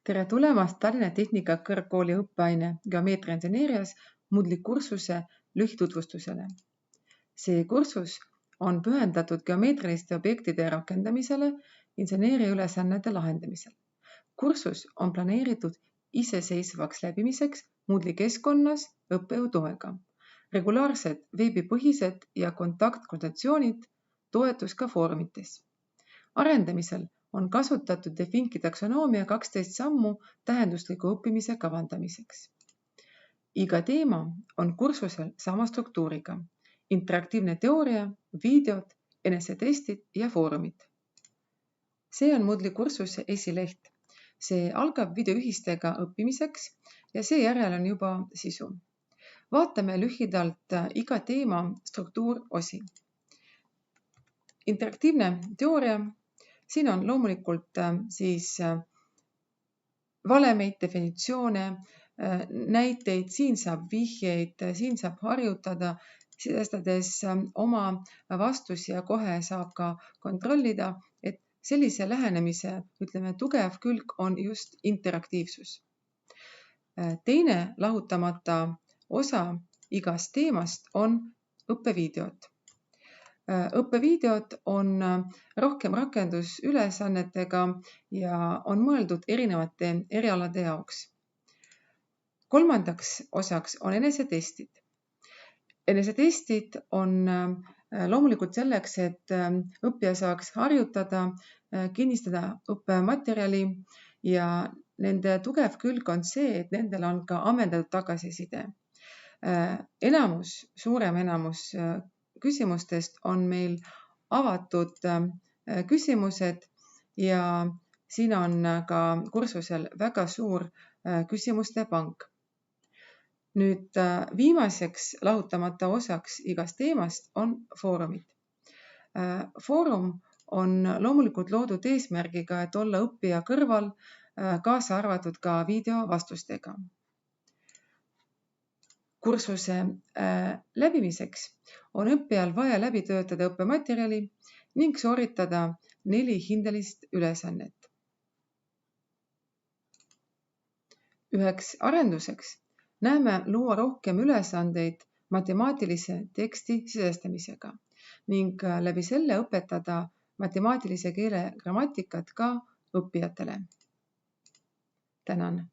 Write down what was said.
Tere tulemast Tallinna Tehnikakõrgkooli õppeaine Geomeetria inseneerias Moodle'i kursuse lühitutvustusele. See kursus on pühendatud geomeetriliste objektide rakendamisele inseneeria ülesannete lahendamisel. Kursus on planeeritud iseseisvaks läbimiseks Moodle'i keskkonnas õppejõu toega. Regulaarsed veebipõhised ja kontaktkonsultatsioonid, toetus ka foorumites. Arendamisel on kasutatud Definki taksonoomia 12 sammu tähendusliku õppimise kavandamiseks. Iga teema on kursusel sama struktuuriga. Interaktiivne teooria, videod, enesetestid ja foorumid. See on Moodle'i kursuse esileht. See algab videoühistega õppimiseks ja seejärel on juba sisu. Vaatame lühidalt iga teema struktuurosi. Interaktiivne teooria. Siin on loomulikult valemeid, definitsioone, näiteid, siin saab vihjeid, siin saab harjutada, sidestades oma vastusi ja kohe saab ka kontrollida, et sellise lähenemise, tugev külg on just interaktiivsus. Teine lahutamata osa igast teemast on õppevideod. Õppevideod on rohkem rakendusülesannetega ja on mõeldud erinevate erialade jaoks. Kolmandaks osaks on enesetestid. Enesetestid on loomulikult selleks, et õppija saaks harjutada, kinnistada õppematerjali ja nende tugev külg on see, et nendel on ka ammendatud tagasiside. Suurem enamus küsimustest on meil avatud küsimused ja siin on ka kursusel väga suur küsimuste pank. Nüüd viimaseks lahutamata osaks igast teemast on foorumid. Foorum on loomulikult loodud eesmärgiga, et olla õppija kõrval, kaasa arvatud ka videovastustega. Kursuse läbimiseks on õppijal vaja läbi töötada õppematerjali ning sooritada 4 hindelist ülesannet. Üheks arenduseks näeme luua rohkem ülesandeid matemaatilise teksti sisestamisega ning läbi selle õpetada matemaatilise keele grammatikat ka õppijatele. Tänan!